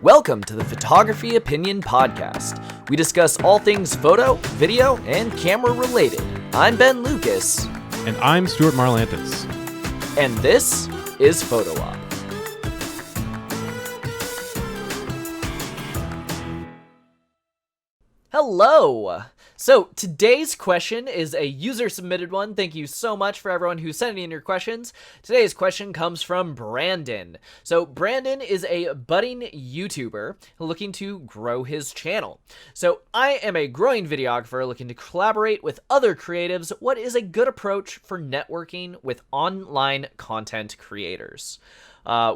Welcome to the Photography Opinion Podcast. We discuss all things photo, video, and camera related. I'm Ben Lucas. And I'm Stuart Marlantis. And this is Photo Op. Hello! So today's question is a user-submitted one. Thank you so much for everyone who sent in your questions. Today's question comes from Brandon. So Brandon is a budding YouTuber looking to grow his channel. So I am a growing videographer looking to collaborate with other creatives. What is a good approach for networking with online content creators?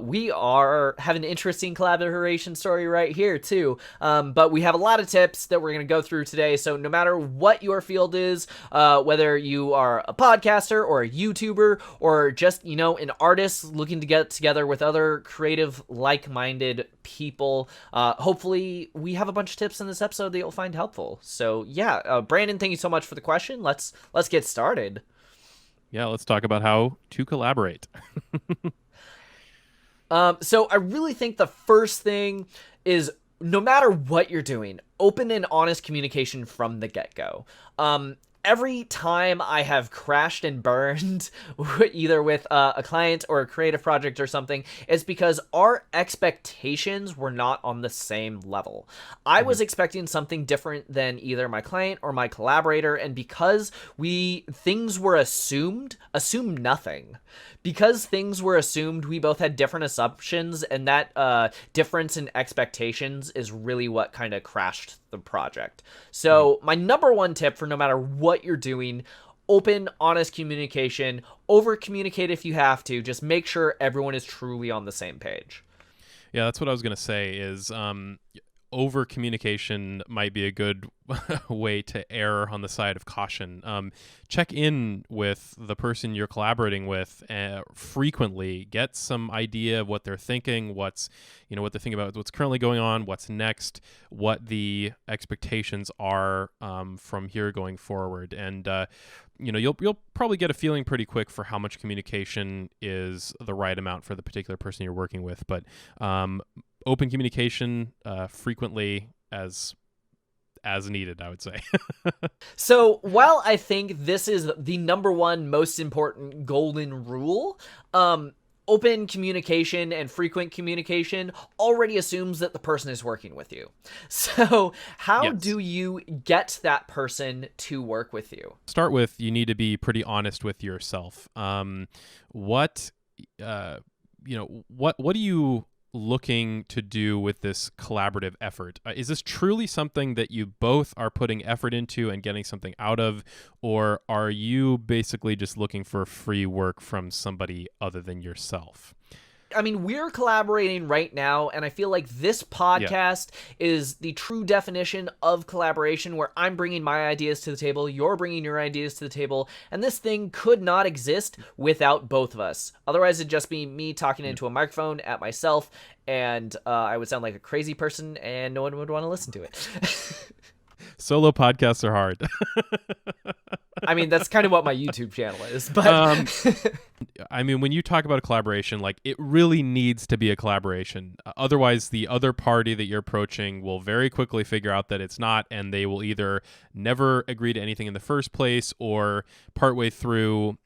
We have an interesting collaboration story right here too, but we have a lot of tips that we're going to go through today. So no matter what your field is, whether you are a podcaster or a YouTuber or just, an artist looking to get together with other creative, like-minded people, hopefully we have a bunch of tips in this episode that you'll find helpful. So yeah, Brandon, thank you so much for the question. Let's get started. Yeah, let's talk about how to collaborate. So I really think the first thing is, no matter what you're doing, open and honest communication from the get-go. Every time I have crashed and burned, either with a client or a creative project or something, it's because our expectations were not on the same level. I was expecting something different than either my client or my collaborator, and because things were assumed nothing. Because things were assumed, we both had different assumptions, and that difference in expectations is really what kind of crashed the project. So my number one tip for no matter what you're doing, open, honest communication. Over communicate if you have to. Just make sure everyone is truly on the same page. Yeah, that's what I was going to say is over communication might be a good way to err on the side of caution. Check in with the person you're collaborating with frequently. Get some idea of what they're thinking, what they're thinking about what's currently going on, what's next, what the expectations are from here going forward. And you'll probably get a feeling pretty quick for how much communication is the right amount for the particular person you're working with. But open communication frequently as needed, I would say. So while I think this is the number one most important golden rule, open communication and frequent communication already assumes that the person is working with you. So how do you get that person to work with you? Start with, you need to be pretty honest with yourself. What are you looking to do with this collaborative effort? Is this truly something that you both are putting effort into and getting something out of, or are you basically just looking for free work from somebody other than yourself? I mean, we're collaborating right now, and I feel like this podcast is the true definition of collaboration, where I'm bringing my ideas to the table, you're bringing your ideas to the table, and this thing could not exist without both of us. Otherwise, it'd just be me talking into a microphone at myself, and I would sound like a crazy person, and no one would want to listen to it. Solo podcasts are hard. I mean, that's kind of what my YouTube channel is, but I mean, when you talk about a collaboration, like, it really needs to be a collaboration. Otherwise, the other party that you're approaching will very quickly figure out that it's not, and they will either never agree to anything in the first place, or partway through,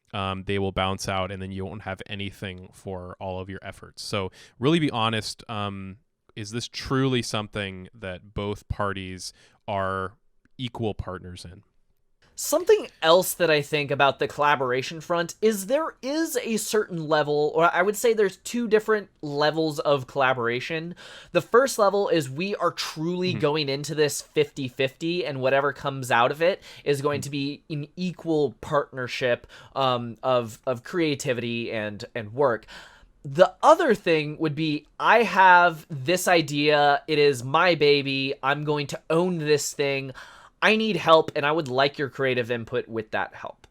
they will bounce out, and then you won't have anything for all of your efforts. So really be honest. Is this truly something that both parties are equal partners in? Something else that I think about the collaboration front is there is a certain level, or I would say there's two different levels of collaboration. The first level is we are truly going into this 50-50, and whatever comes out of it is going to be an equal partnership of creativity and work. The other thing would be, I have this idea, it is my baby, I'm going to own this thing, I need help, and I would like your creative input with that help.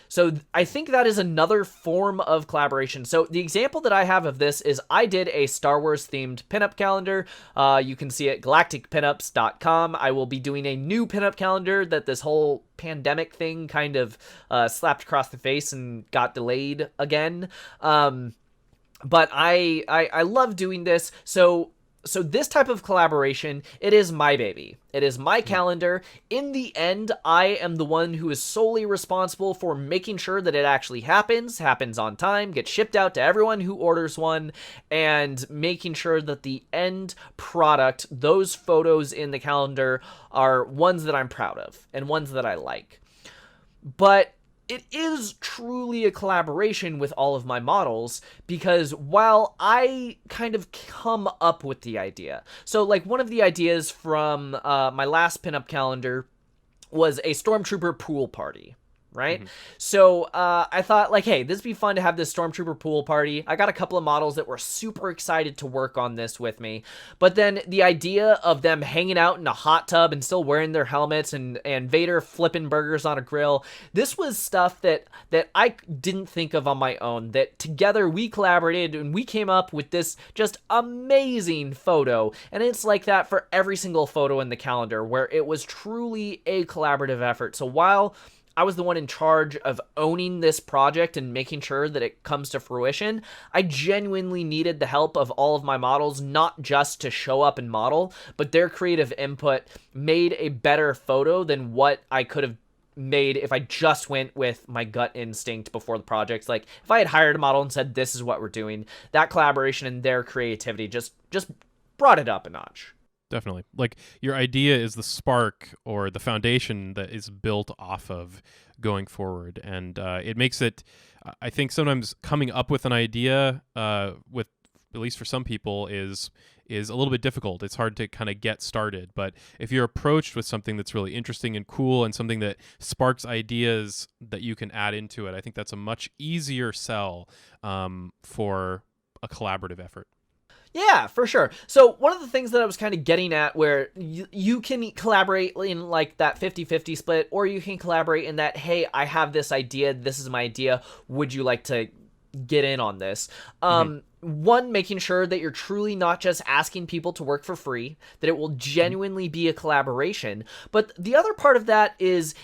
So I think that is another form of collaboration. So the example that I have of this is I did a Star Wars themed pinup calendar. You can see it galacticpinups.com. I will be doing a new pinup calendar that this whole pandemic thing kind of slapped across the face and got delayed again. But I love doing this. So so this type of collaboration, it is my baby. It is my calendar. In the end, I am the one who is solely responsible for making sure that it actually happens on time, gets shipped out to everyone who orders one, and making sure that the end product, those photos in the calendar, are ones that I'm proud of and ones that I like. But it is truly a collaboration with all of my models, because while I kind of come up with the idea, so like one of the ideas from my last pinup calendar was a Stormtrooper pool party. Right? So I thought, like, hey, this would be fun to have this Stormtrooper pool party. I got a couple of models that were super excited to work on this with me. But then the idea of them hanging out in a hot tub and still wearing their helmets, and Vader flipping burgers on a grill, this was stuff that I didn't think of on my own. That together we collaborated and we came up with this just amazing photo. And it's like that for every single photo in the calendar, where it was truly a collaborative effort. So while I was the one in charge of owning this project and making sure that it comes to fruition, I genuinely needed the help of all of my models, not just to show up and model, but their creative input made a better photo than what I could have made if I just went with my gut instinct before the project. Like, if I had hired a model and said, this is what we're doing, that collaboration and their creativity just brought it up a notch. Definitely. Like, your idea is the spark or the foundation that is built off of going forward. And it makes it, I think sometimes coming up with an idea with, at least for some people, is a little bit difficult. It's hard to kind of get started. But if you're approached with something that's really interesting and cool and something that sparks ideas that you can add into it, I think that's a much easier sell for a collaborative effort. Yeah, for sure. So one of the things that I was kind of getting at, where you can collaborate in like that 50-50 split, or you can collaborate in that, hey, I have this idea, this is my idea, would you like to get in on this? One, making sure that you're truly not just asking people to work for free, that it will genuinely be a collaboration. But the other part of that is,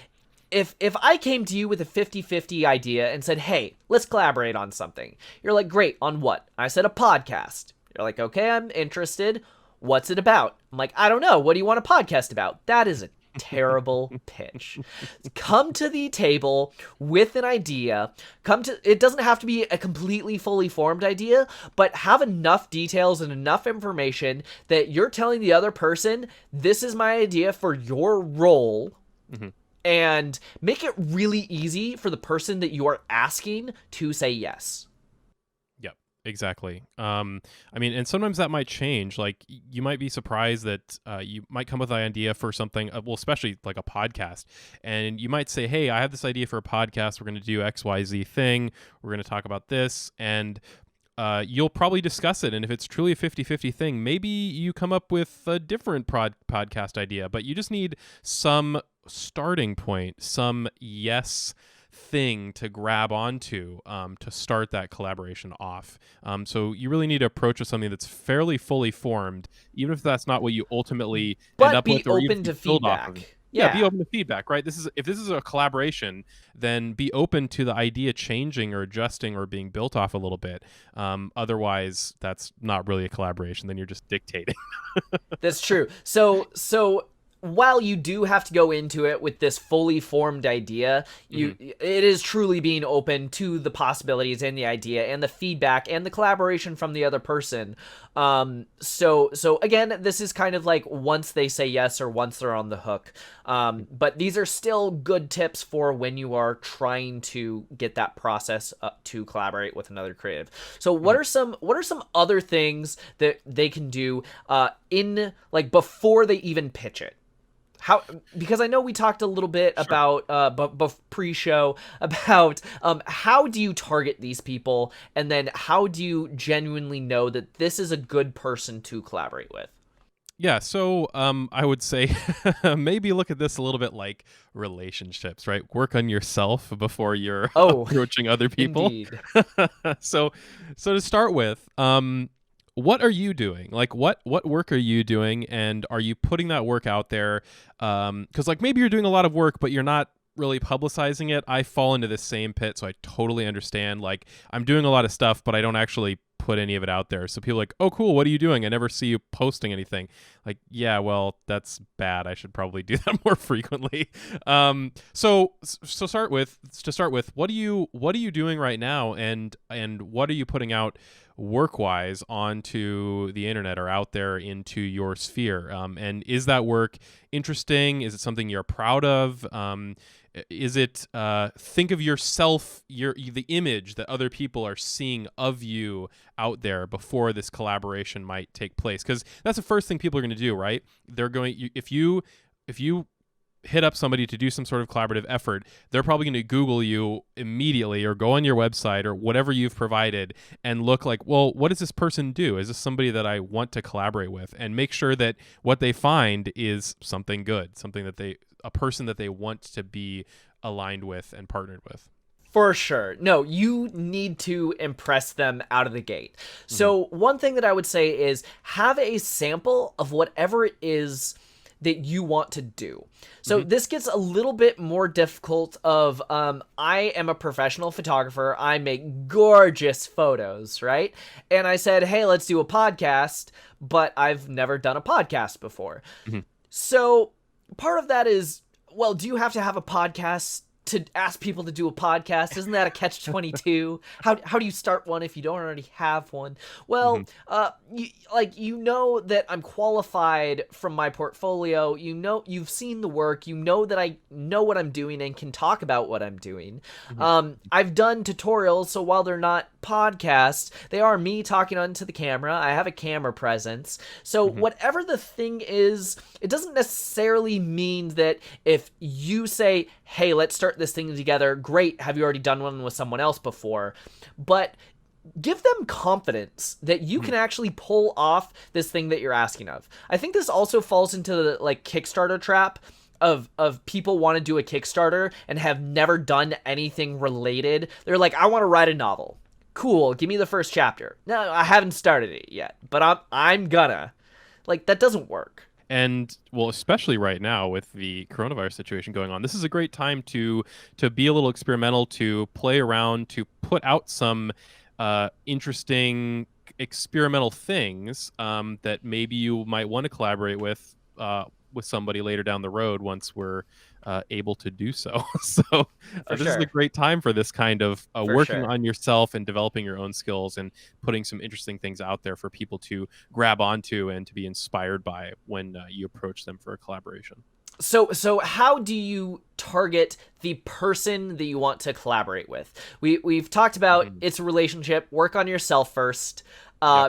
if I came to you with a 50-50 idea and said, hey, let's collaborate on something, you're like, great, on what? I said, a podcast. You're like, okay, I'm interested. What's it about? I'm like, I don't know. What do you want a podcast about? That is a terrible pitch. Come to the table with an idea. It doesn't have to be a completely fully formed idea, but have enough details and enough information that you're telling the other person, this is my idea for your role. And make it really easy for the person that you are asking to say yes. Exactly. I mean, and sometimes that might change. Like, you might be surprised that you might come with an idea for something, well, especially like a podcast, and you might say, hey, I have this idea for a podcast. We're going to do XYZ thing. We're going to talk about this. And you'll probably discuss it. And if it's truly a 50-50 thing, maybe you come up with a different podcast idea, but you just need some starting point, some yes thing to grab onto to start that collaboration off. So you really need to approach with something that's fairly fully formed, even if that's not what you ultimately end up with, or be open to feedback. Yeah, be open to feedback, right? If this is a collaboration, then be open to the idea changing or adjusting or being built off a little bit. Otherwise, that's not really a collaboration. Then you're just dictating. That's true. So while you do have to go into it with this fully formed idea, it is truly being open to the possibilities and the idea and the feedback and the collaboration from the other person. So again, this is kind of like once they say yes or once they're on the hook. But these are still good tips for when you are trying to get that process up to collaborate with another creative. So what are some other things that they can do in, like, before they even pitch it? Because I know we talked a little bit about pre-show about how do you target these people, and then how do you genuinely know that this is a good person to collaborate with? Yeah, so I would say maybe look at this a little bit like relationships, right? Work on yourself before you're approaching other people. Indeed. So to start with, what are you doing? Like, what work are you doing, and are you putting that work out there? Because like maybe you're doing a lot of work, but you're not really publicizing it. I fall into this same pit, so I totally understand. Like, I'm doing a lot of stuff, but I don't actually put put any of it out there. So people are like, oh, cool, what are you doing? I never see you posting anything. Like, yeah, well, that's bad. I should probably do that more frequently. So to start with, what are you doing right now, and what are you putting out work-wise onto the internet or out there into your sphere? And is that work interesting? Is it something you're proud of? Is it think of yourself, the image that other people are seeing of you out there before this collaboration might take place? Because that's the first thing people are going to do, right? They're going, if you hit up somebody to do some sort of collaborative effort, they're probably going to Google you immediately or go on your website or whatever you've provided and look like, well, what does this person do? Is this somebody that I want to collaborate with? And make sure that what they find is something good, something that a person that they want to be aligned with and partnered with. For sure. No, you need to impress them out of the gate. So one thing that I would say is have a sample of whatever it is that you want to do. So this gets a little bit more difficult of, I am a professional photographer. I make gorgeous photos, right? And I said, hey, let's do a podcast, but I've never done a podcast before. So part of that is, well, do you have to have a podcast to ask people to do a podcast? Isn't that a catch-22? How do you start one if you don't already have one? Well, you know that I'm qualified from my portfolio. You know, you've seen the work. You know that I know what I'm doing and can talk about what I'm doing. I've done tutorials, so while they're not podcasts, they are me talking onto the camera. I have a camera presence. So whatever the thing is, it doesn't necessarily mean that if you say, hey, let's start this thing together, great, have you already done one with someone else before? But give them confidence that you can actually pull off this thing that you're asking of. I think this also falls into the like Kickstarter trap of people want to do a Kickstarter and have never done anything related. They're like, I want to write a novel. Cool, give me the first chapter. No, I haven't started it yet, but I'm gonna. Like, that doesn't work. And, well, especially right now with the coronavirus situation going on, this is a great time to be a little experimental, to play around, to put out some interesting experimental things that maybe you might want to collaborate with somebody later down the road once we're able to do so. So this is a great time for this kind of working on yourself and developing your own skills and putting some interesting things out there for people to grab onto and to be inspired by when you approach them for a collaboration. So how do you target the person that you want to collaborate with? We've talked about it's a relationship. Work on yourself first.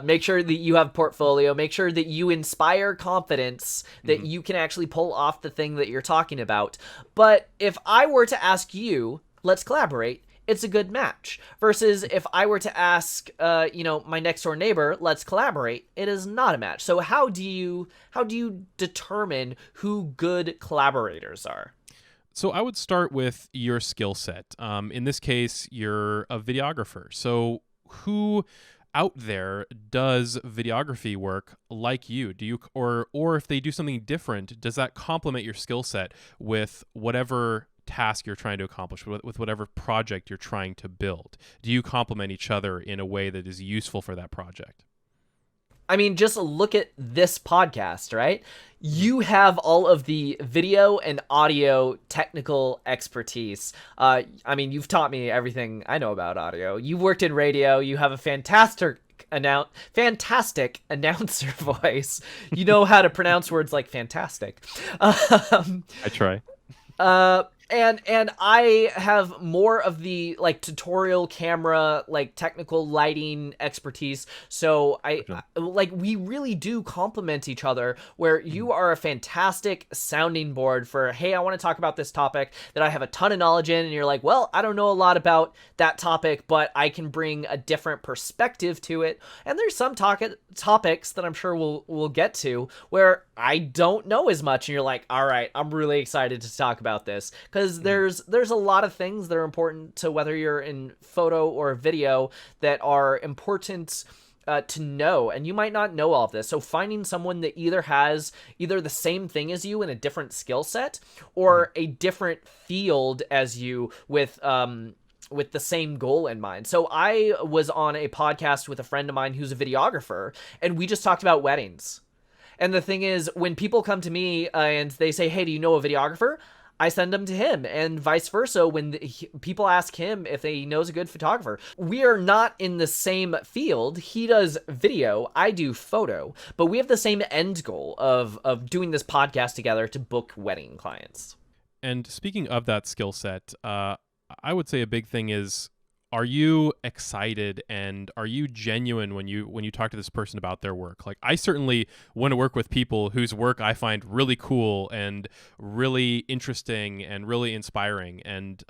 Make sure that you have portfolio. Make sure that you inspire confidence that you can actually pull off the thing that you're talking about. But if I were to ask you, let's collaborate, it's a good match. Versus if I were to ask, my next door neighbor, let's collaborate, it is not a match. So how do you determine who good collaborators are? So I would start with your skill set. In this case, you're a videographer. So who out there does videography work like you? Do you, or if they do something different, does that complement your skill set with whatever task you're trying to accomplish, with whatever project you're trying to build? Do you complement each other in a way that is useful for that project? I mean, just look at this podcast, right? You have all of the video and audio technical expertise. I mean, you've taught me everything I know about audio. You worked in radio. You have a fantastic announcer voice. You know how to pronounce words like fantastic. I try. And I have more of the like tutorial camera, like technical lighting expertise. So we really do complement each other, where you are a fantastic sounding board for, hey, I want to talk about this topic that I have a ton of knowledge in. And you're like, well, I don't know a lot about that topic, but I can bring a different perspective to it. And there's some topics that I'm sure we'll get to where I don't know as much. And you're like, all right, I'm really excited to talk about this. Because there's a lot of things that are important to whether you're in photo or video that are important to know, and you might not know all of this. So finding someone that either has the same thing as you in a different skill set or a different field as you with with the same goal in mind. So I was on a podcast with a friend of mine who's a videographer, and we just talked about weddings. And the thing is, when people come to me and they say, hey, do you know a videographer? I send them to him, and vice versa when people ask him if he knows a good photographer. We are not in the same field. He does video, I do photo, but we have the same end goal of doing this podcast together to book wedding clients. And speaking of that skill set, I would say a big thing is, are you excited and are you genuine when you talk to this person about their work? Like, I certainly want to work with people whose work I find really cool and really interesting and really inspiring. And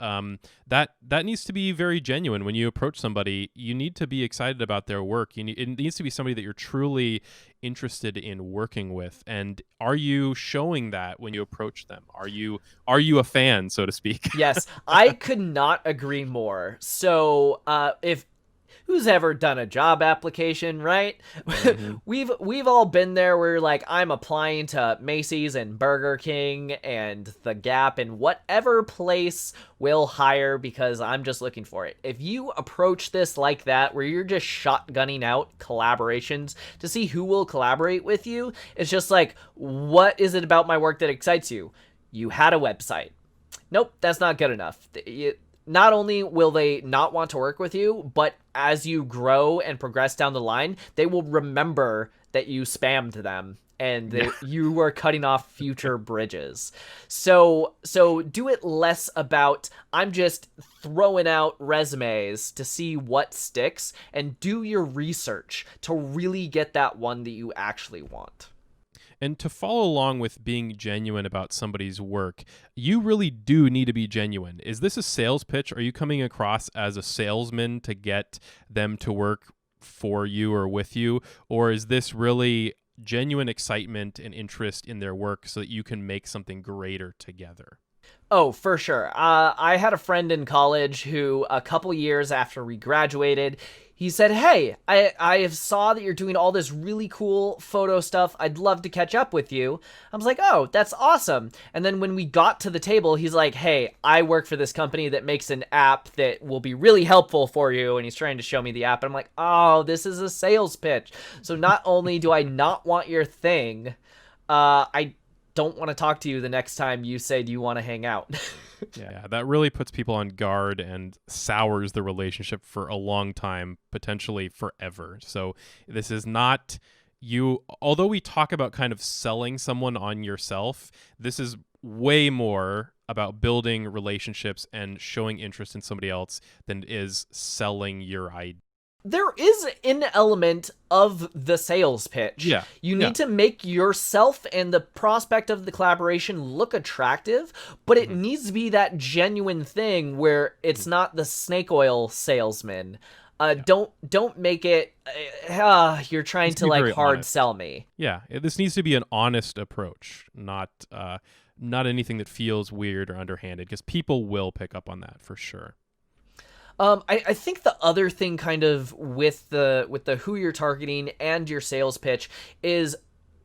that needs to be very genuine. When you approach somebody, you need to be excited about their work. It needs to be somebody that you're truly interested in working with. And are you showing that when you approach them? Are you a fan, so to speak? Yes, I could not agree more. So if who's ever done a job application, right? Mm-hmm. we've all been there where like, I'm applying to Macy's and Burger King and The Gap and whatever place will hire because I'm just looking for it. If you approach this like that, where you're just shotgunning out collaborations to see who will collaborate with you, it's just like, what is it about my work that excites you? You had a website. Nope, that's not good enough. Not only will they not want to work with you, but as you grow and progress down the line, they will remember that you spammed them and that you were cutting off future bridges. So do it less about, I'm just throwing out resumes to see what sticks, and do your research to really get that one that you actually want. And to follow along with being genuine about somebody's work, you really do need to be genuine. Is this a sales pitch? Are you coming across as a salesman to get them to work for you or with you? Or is this really genuine excitement and interest in their work so that you can make something greater together? Oh, for sure. I had a friend in college who, a couple years after we graduated, he said, hey, I saw that you're doing all this really cool photo stuff. I'd love to catch up with you. I was like, oh, that's awesome. And then when we got to the table, he's like, hey, I work for this company that makes an app that will be really helpful for you. And he's trying to show me the app. And I'm like, oh, this is a sales pitch. So not only do I not want your thing, I don't want to talk to you the next time you say, do you want to hang out? Yeah, that really puts people on guard and sours the relationship for a long time, potentially forever. So this is not you. Although we talk about kind of selling someone on yourself, this is way more about building relationships and showing interest in somebody else than it is selling your idea. There is an element of the sales pitch. Yeah. You need to make yourself and the prospect of the collaboration look attractive, but it needs to be that genuine thing where it's not the snake oil salesman. Don't make it, you're trying to like hard honest. sell me. Yeah. This needs to be an honest approach, not anything that feels weird or underhanded, because people will pick up on that for sure. I think the other thing kind of with the who you're targeting and your sales pitch is,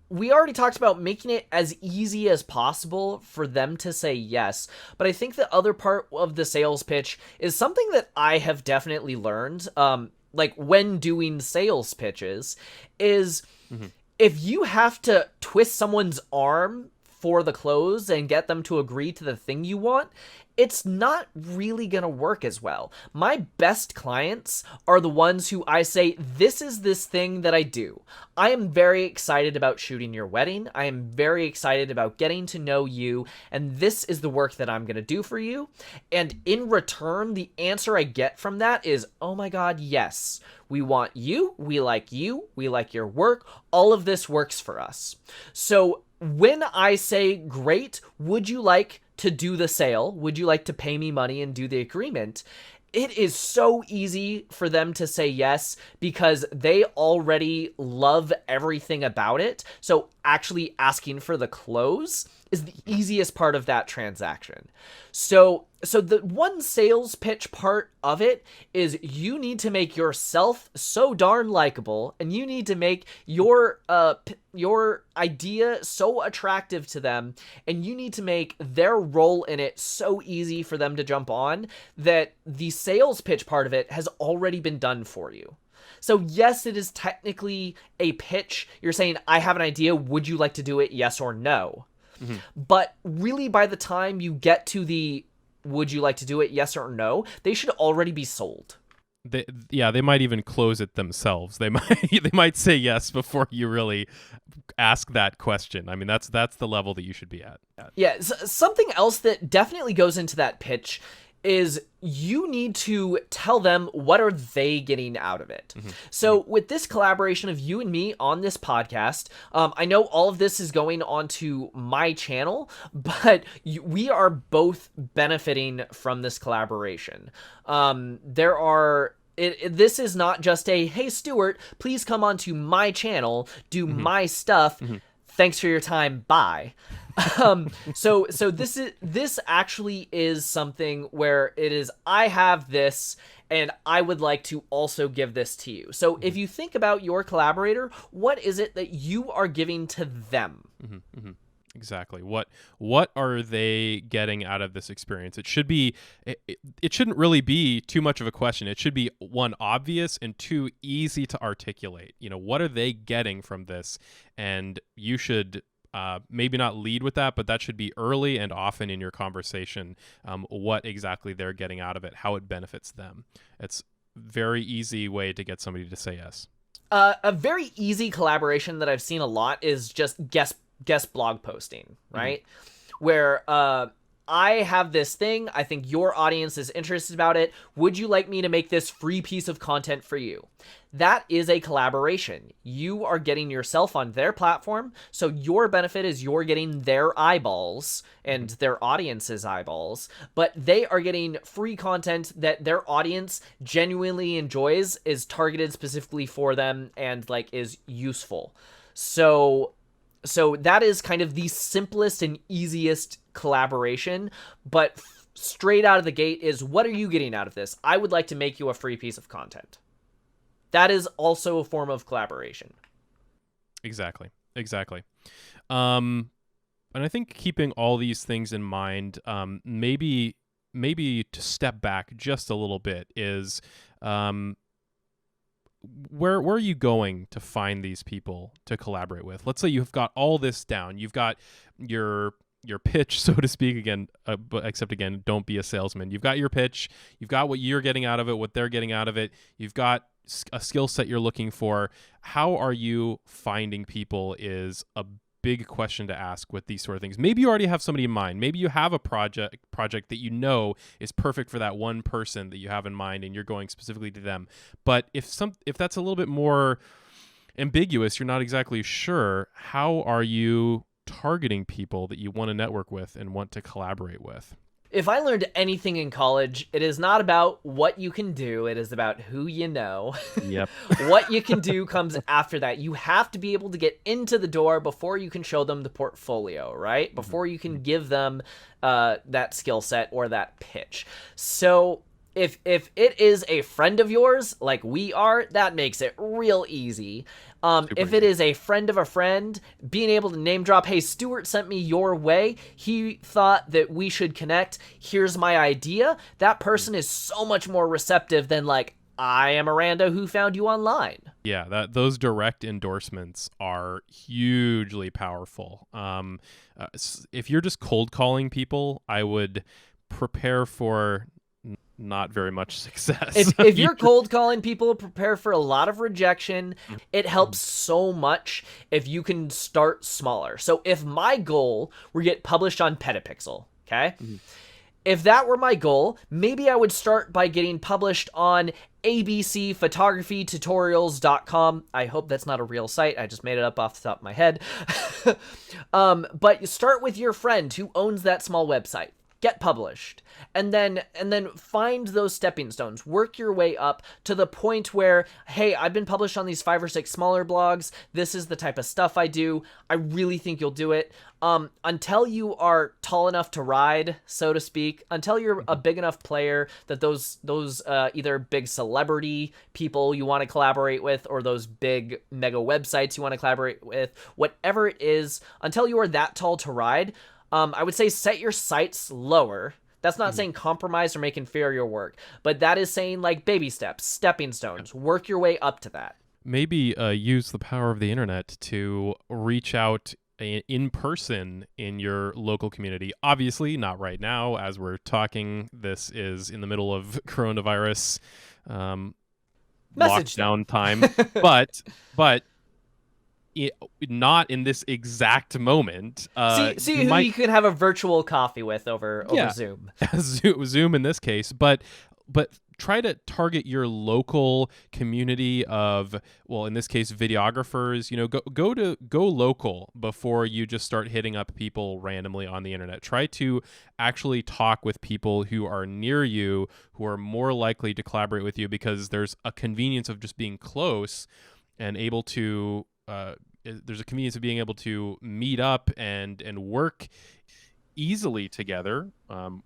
we already talked about making it as easy as possible for them to say yes. But I think the other part of the sales pitch is something that I have definitely learned, like when doing sales pitches, is if you have to twist someone's arm for the close and get them to agree to the thing you want, it's not really going to work as well. My best clients are the ones who I say, this is this thing that I do. I am very excited about shooting your wedding. I am very excited about getting to know you. And this is the work that I'm going to do for you. And in return, the answer I get from that is, oh my God, yes. We want you. We like your work. All of this works for us. So when I say, great, would you like to do the sale? Would you like to pay me money and do the agreement? It is so easy for them to say yes because they already love everything about it. So actually asking for the close is the easiest part of that transaction. So the one sales pitch part of it is you need to make yourself so darn likable, and you need to make your idea so attractive to them, and you need to make their role in it so easy for them to jump on that the sales pitch part of it has already been done for you. So yes, it is technically a pitch. You're saying, I have an idea. Would you like to do it? Yes or no? Mm-hmm. But really, by the time you get to the would you like to do it, yes or no, they should already be sold. They might even close it themselves. They might say yes before you really ask that question. I mean, that's the level that you should be at. Yeah, something else that definitely goes into that pitch is you need to tell them what are they getting out of it. Mm-hmm. So with this collaboration of you and me on this podcast, I know all of this is going onto my channel, but we are both benefiting from this collaboration. This is not just a, hey, Stuart, please come onto my channel, do mm-hmm. my stuff. Mm-hmm. Thanks for your time. Bye. So this actually is something where it is, I have this and I would like to also give this to you. So if you think about your collaborator, what is it that you are giving to them? Mm-hmm, mm-hmm. Exactly. What are they getting out of this experience? It should be, it shouldn't really be too much of a question. It should be one, obvious, and two, easy to articulate. You know, what are they getting from this? And you should maybe not lead with that, but that should be early and often in your conversation, what exactly they're getting out of it, how it benefits them. It's a very easy way to get somebody to say yes. A very easy collaboration that I've seen a lot is just guest blog posting, right? Mm-hmm. Where I have this thing, I think your audience is interested about it. Would you like me to make this free piece of content for you? That is a collaboration. You are getting yourself on their platform, so your benefit is you're getting their eyeballs and their audience's eyeballs, but they are getting free content that their audience genuinely enjoys, is targeted specifically for them, and like is useful. So that is kind of the simplest and easiest collaboration, but straight out of the gate is, what are you getting out of this? I would like to make you a free piece of content. That is also a form of collaboration. Exactly. And I think keeping all these things in mind, maybe to step back just a little bit is, where are you going to find these people to collaborate with? Let's say you've got all this down. You've got your pitch, so to speak, again, except again, don't be a salesman. You've got your pitch. You've got what you're getting out of it, what they're getting out of it. You've got a skill set you're looking for. How are you finding people is a big question to ask with these sort of things. Maybe you already have somebody in mind. Maybe you have a project that you know is perfect for that one person that you have in mind, and you're going specifically to them. But if that's a little bit more ambiguous, you're not exactly sure, how are you targeting people that you want to network with and want to collaborate with? If I learned anything in college, it is not about what you can do. It is about who you know. Yep. What you can do comes after that. You have to be able to get into the door before you can show them the portfolio, right? Before you can give them that skill set or that pitch. So if it is a friend of yours, like we are, that makes it real easy. If it is a friend of a friend, being able to name drop, hey, Stuart sent me your way. He thought that we should connect. Here's my idea. That person is so much more receptive than like, I am Miranda who found you online. Yeah, those direct endorsements are hugely powerful. If you're just cold calling people, I would prepare for not very much success. If you're cold calling people, prepare for a lot of rejection. It helps so much if you can start smaller. So if my goal were to get published on Petapixel, okay? Mm-hmm. If that were my goal, maybe I would start by getting published on abcphotographytutorials.com. I hope that's not a real site. I just made it up off the top of my head. But you start with your friend who owns that small website. get published, and then find those stepping stones, work your way up to the point where, hey, I've been published on these 5 or 6 smaller blogs, this is the type of stuff I do, I really think you'll do it. Until you are tall enough to ride, so to speak, until you're a big enough player that those either big celebrity people you want to collaborate with, or those big mega websites you want to collaborate with, whatever it is, until you are that tall to ride, I would say set your sights lower. That's not saying compromise or make inferior work, but that is saying like baby steps, stepping stones, work your way up to that. Maybe use the power of the internet to reach out in person in your local community. Obviously, not right now as we're talking. This is in the middle of coronavirus lockdown time, but not in this exact moment. See who you could have a virtual coffee with over Zoom. Zoom in this case, but try to target your local community of, well, in this case, videographers. Go local before you just start hitting up people randomly on the internet. Try to actually talk with people who are near you, who are more likely to collaborate with you, because there's a convenience of just being close and able to there's a convenience of being able to meet up and work easily together,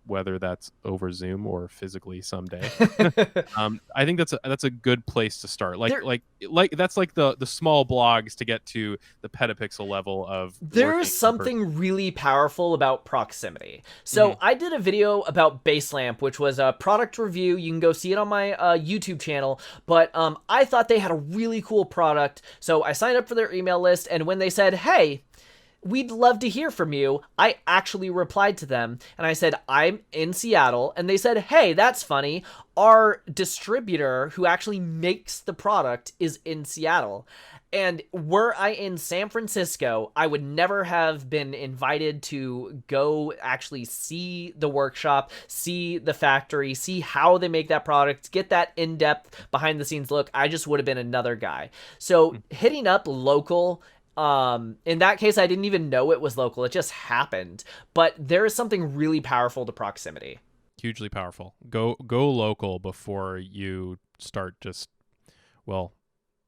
whether that's over Zoom or physically someday. I think that's a good place to start. Like that's like the small blogs to get to the petapixel level of. There's something really powerful about proximity. So I did a video about Baselamp, which was a product review. You can go see it on my YouTube channel. But I thought they had a really cool product, so I signed up for their email list. And when they said, "Hey, we'd love to hear from you," I actually replied to them and I said, "I'm in Seattle." And they said, "Hey, that's funny. Our distributor who actually makes the product is in Seattle." And were I in San Francisco, I would never have been invited to go actually see the workshop, see the factory, see how they make that product, get that in-depth behind-the-scenes look. I just would have been another guy. So hitting up local, in that case, I didn't even know it was local. It just happened. But there is something really powerful to proximity. Hugely powerful. Go local before you start just, well,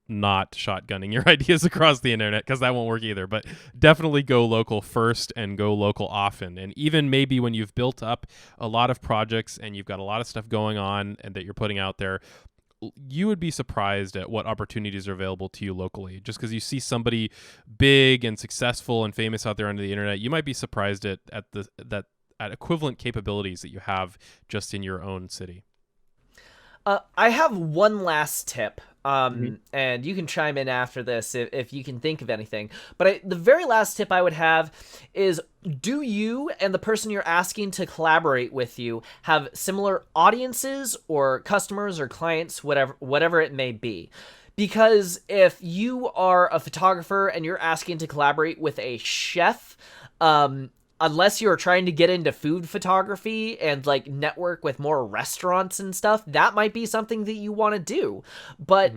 not shotgunning your ideas across the internet, because that won't work either. But definitely go local first and go local often. And even maybe when you've built up a lot of projects and you've got a lot of stuff going on and that you're putting out there, you would be surprised at what opportunities are available to you locally. Just because you see somebody big and successful and famous out there on the internet, you might be surprised at equivalent capabilities that you have just in your own city. I have one last tip, and you can chime in after this if you can think of anything. But the very last tip I would have is, do you and the person you're asking to collaborate with you have similar audiences or customers or clients, whatever it may be? Because if you are a photographer and you're asking to collaborate with a chef, unless you're trying to get into food photography and like network with more restaurants and stuff, that might be something that you want to do. But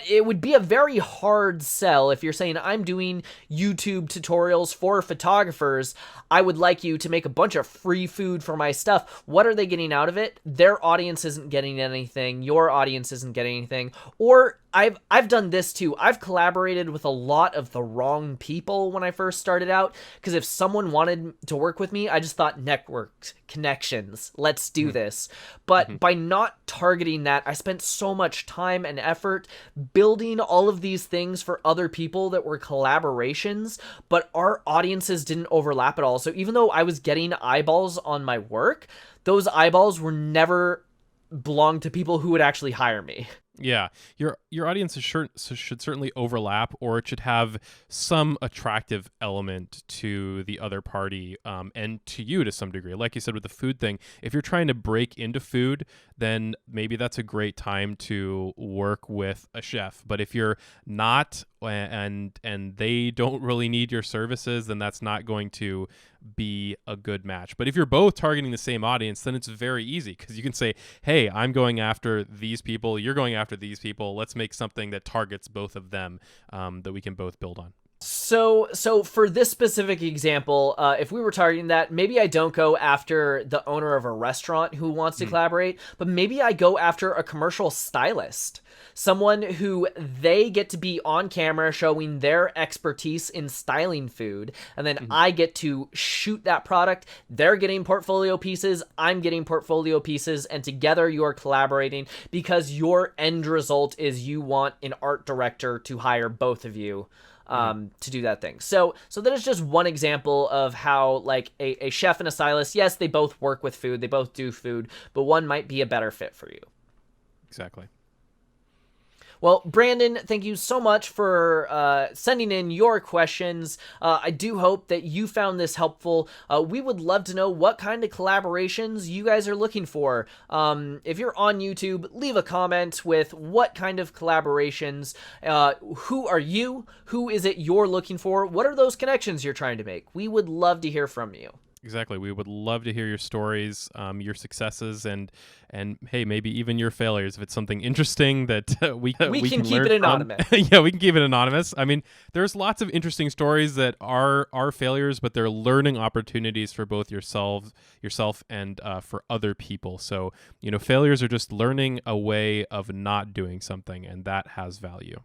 it would be a very hard sell if you're saying, "I'm doing YouTube tutorials for photographers. I would like you to make a bunch of free food for my stuff." What are they getting out of it? Their audience isn't getting anything. Your audience isn't getting anything. Or I've done this too. I've collaborated with a lot of the wrong people when I first started out, because if someone wanted to work with me, I just thought networks, connections, let's do this. But by not targeting that, I spent so much time and effort building all of these things for other people that were collaborations, but our audiences didn't overlap at all. So even though I was getting eyeballs on my work, those eyeballs were never belonged to people who would actually hire me. Yeah, your audience should certainly overlap, or it should have some attractive element to the other party, and to you to some degree. Like you said with the food thing, if you're trying to break into food, then maybe that's a great time to work with a chef. But if you're not, and they don't really need your services, then that's not going to be a good match. But if you're both targeting the same audience, then it's very easy, because you can say, "Hey, I'm going after these people, you're going after these people. Let's make something that targets both of them, that we can both build on." So for this specific example, if we were targeting that, maybe I don't go after the owner of a restaurant who wants to collaborate, but maybe I go after a commercial stylist, someone who they get to be on camera showing their expertise in styling food, and then I get to shoot that product. They're getting portfolio pieces, I'm getting portfolio pieces, and together you're collaborating because your end result is you want an art director to hire both of you to do that thing. So that is just one example of how, like, a chef and a stylist, yes, they both work with food, they both do food, but one might be a better fit for you. Exactly. Well, Brandon, thank you so much for sending in your questions. I do hope that you found this helpful. We would love to know what kind of collaborations you guys are looking for. If you're on YouTube, leave a comment with what kind of collaborations. Who are you? Who is it you're looking for? What are those connections you're trying to make? We would love to hear from you. Exactly. We would love to hear your stories, your successes, and hey, maybe even your failures. If it's something interesting that we can keep learn it anonymous. Yeah, we can keep it anonymous. I mean, there's lots of interesting stories that are failures, but they're learning opportunities for both yourself and for other people. So, failures are just learning a way of not doing something, and that has value.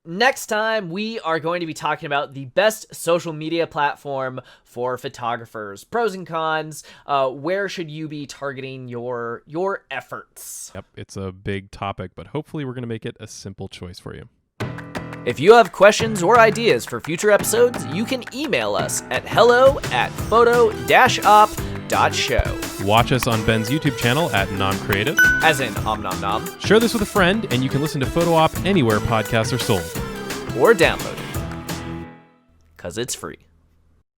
Next time, we are going to be talking about the best social media platform for photographers. Pros and cons. Where should you be targeting your efforts? Yep, it's a big topic, but hopefully we're going to make it a simple choice for you. If you have questions or ideas for future episodes, you can email us at hello@photo-op.show. Watch us on Ben's YouTube channel at NomCreative. As in Om Nom Nom. Share this with a friend, and you can listen to Photo Op anywhere podcasts are sold. Or download it. 'Cause it's free.